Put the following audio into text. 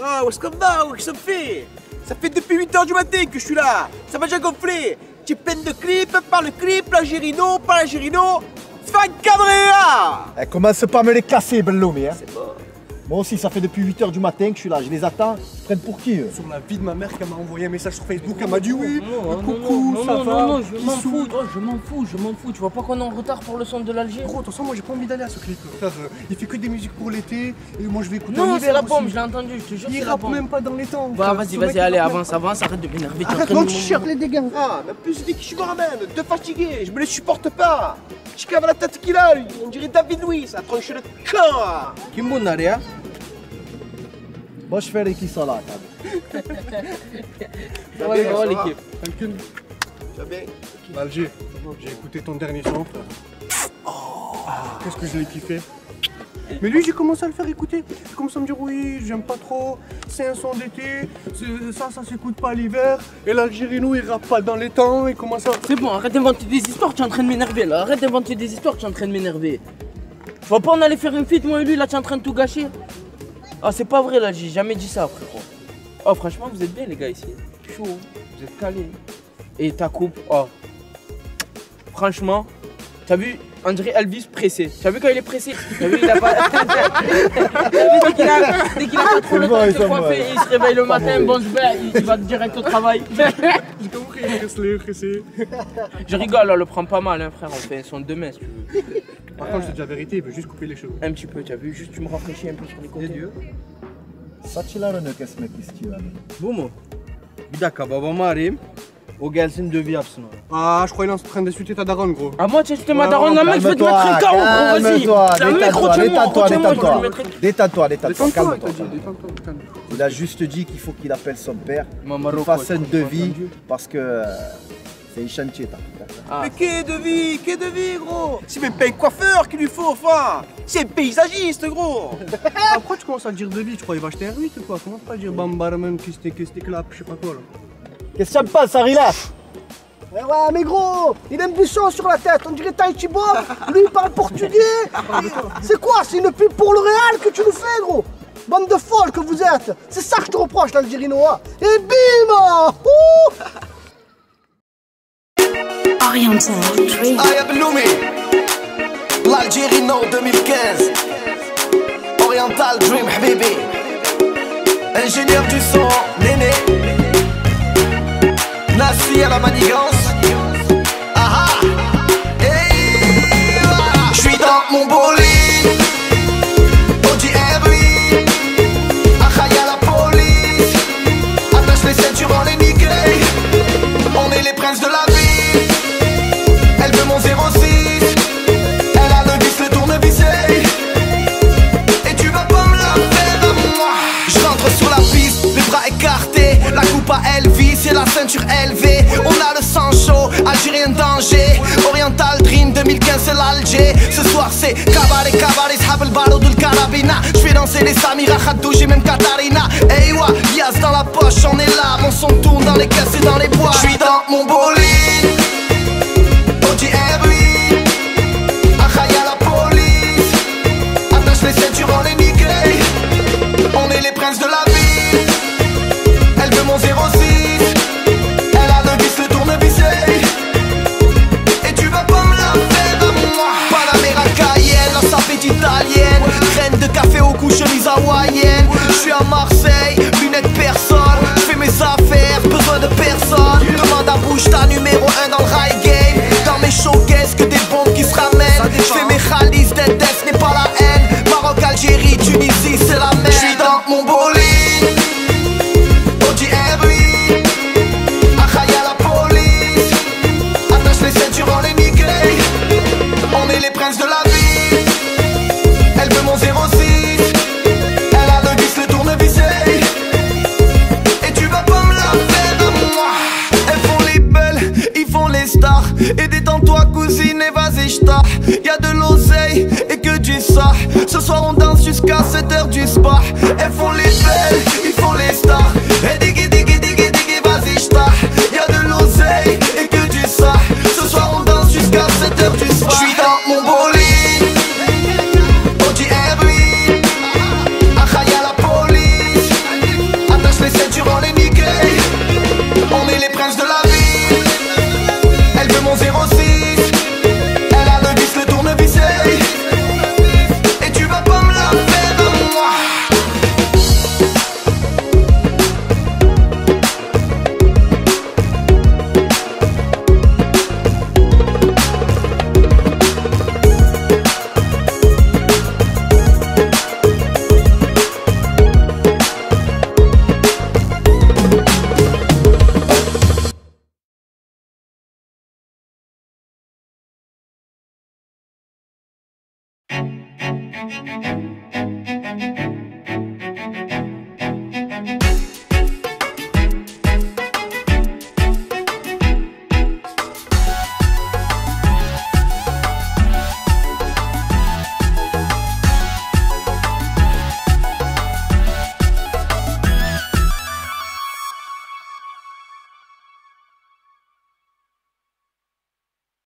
Ah, où est-ce qu'on va? Où est-ce qu'on fait? Ça fait depuis 8 h du matin que je suis là. Ça m'a déjà gonflé. Tu es plein de clips, par le clip, l'Algérino, par l'Algérino. Fan Cabrea. Eh, commence pas à me les casser, Belloumi. Hein. C'est bon. Moi aussi, ça fait depuis 8 h du matin que je suis là. Je les attends. Ils se prennent pour qui eux? Sur la vie de ma mère, qu'elle m'a envoyé un message sur Facebook, elle m'a dit oui, coucou, ça va. Non, je m'en fous, je m'en fous. Tu vois pas qu'on est en retard pour le son de l'Alger? Gros, attention, moi j'ai pas envie d'aller à ce clip. Frère, il fait que des musiques pour l'été et moi je vais écouter. Non, c'est la aussi. bombe, je l'ai entendu, je te jure. Il rappe même pas dans les temps. Bah vas-y, allez, avance, arrête de m'énerver. Arrête mon t-shirt, les dégâts. Ah, mais plus dit que je me ramène. Deux fatigués, je me les supporte pas. Je cave la tête qu'il a, lui. On dirait David Louis, ça tranche le camp. Kimbonaria. Moi, je fais les qui sont là. Ça va, l'équipe. Tranquille. Tu vas bien? Alger, j'ai écouté ton dernier son, frère. Qu'est-ce que je l'ai kiffé. Mais lui, j'ai commencé à le faire écouter. Il commence à me dire oui, j'aime pas trop, c'est un son d'été, ça s'écoute pas l'hiver. Et l'Algérino, il rappe pas dans les temps, il commence à... C'est bon, arrête d'inventer des histoires, tu es en train de m'énerver là. Arrête d'inventer des histoires, tu es en train de m'énerver. Tu vois pas, on allait faire une feat, moi et lui, là, tu es en train de tout gâcher. Ah, c'est pas vrai là, j'ai jamais dit ça, frérot. Oh, franchement, vous êtes bien, les gars, ici. Chaud, vous êtes calés. Et ta coupe, oh. Franchement, t'as vu, on dirait Elvis pressé. T'as vu quand il est pressé? T'as vu, il a pas. T'as vu, dès qu'il a pas trop le temps de se coiffer, il se réveille le matin, bon, il va direct au travail. J'ai compris, il est pressé. Je rigole, on le prend pas mal, hein, frère, on fait un son de demain, si tu veux. Par contre, je te dis la vérité, il veut juste couper les cheveux. Un petit peu, t'as vu, juste tu me rafraîchis un peu sur les côtés. Saçlarını kesmek istiyor. Bu mu? Bir dakika babamı arayayım. O gelsin dövü yapsın onu. Ah, je crois qu'il est en train d'insulter ta daronne, gros. Ah moi tu es ma daronne, mec, je vais te mettre un KO, gros, vas-y. Détends-toi, Détends-toi, calme-toi. détends-toi, calme. Il a juste dit qu'il faut qu'il appelle son père, Maman qu'il Rocco, fasse un tu comprends devis entendu? parce que c'est un chantier. Mais qu'est de vie, gros? C'est même pas un coiffeur qu'il lui faut, enfin. C'est un paysagiste, gros. Ah, pourquoi tu commences à dire de vie? Tu crois qu'il va acheter un 8 ou quoi? Commence pas à dire bambarman, kiste clap, je sais pas quoi là. Qu'est-ce que ça me passe, Arila? Ouais, mais gros, il a un buisson sur la tête, on dirait Tahiti Bob, lui il parle portugais. C'est quoi? C'est une pub pour le Real que tu nous fais, gros? Bande de folles que vous êtes. C'est ça que je te reproche, l'Algérino. Et bim! Oriental Dream. Aya Belloumi, l'Algérino 2015. Oriental Dream, habibi. Ingénieur du son, Néné. Nassi à la manigance. Ah ah. Hey, voilà. J'suis dans mon bolide. Audi R8. Achaïa la police. Attache les ceintures, on les niquer. On est les princes de la vie. Elle veut mon 06. Elle a le vis, le tournevisé. Et tu vas pas me la faire à moi. Je rentre sur la piste, les bras écartés. La coupe à Elvis et la ceinture élevée. On a le sang chaud, Algérien danger. Oriental Dream 2015 c'est l'Alger. Ce soir c'est cabaret, Shab el barreau de carabina. J'fais danser les Samira, Khadouj et même Katarina. Hey wa, Diaz dans la poche, on est là. Mon son tourne dans les caisses et dans les bois. J'suis dans mon bolide. Audi R8. Achaïa la police. Attache les ceintures, on les niquer. On est les princes de la vie. Elle veut mon 06. Elle a le vis, le tournevisé. Et tu vas pas me la faire à moi. Panamera Cayenne, la sapette italienne. Graine de café au cou, chemise hawaïenne. J'suis à Marseille, lunettes personne. J'fais mes affaires, besoin de personne. Demande à bouche ta numéro 1 dans le rail game. Dans mes showcases, que des bombes qui se ramènent. J'fais mes khalis, ce n'est pas la haine. Maroc, Algérie, Tunisie, c'est la même. J'suis dans mon bolide. Audi R8. Achaïa la police. Attache les ceintures, on les niquer. On est les princes de la vie. Elle veut mon 06. Elle a le vis, le tournevisé. Et tu vas pas me la faire à moi. Elles font les belles, ils font les stars. Et détends-toi cousine et vas-y j't'as. Y'a de l'oseille et que du ça. Ce soir on danse jusqu'à 7 h du soir. Elles font les belles, ils font les stars. Et diggy diggy diggy diggy vas-y j't'as. Thank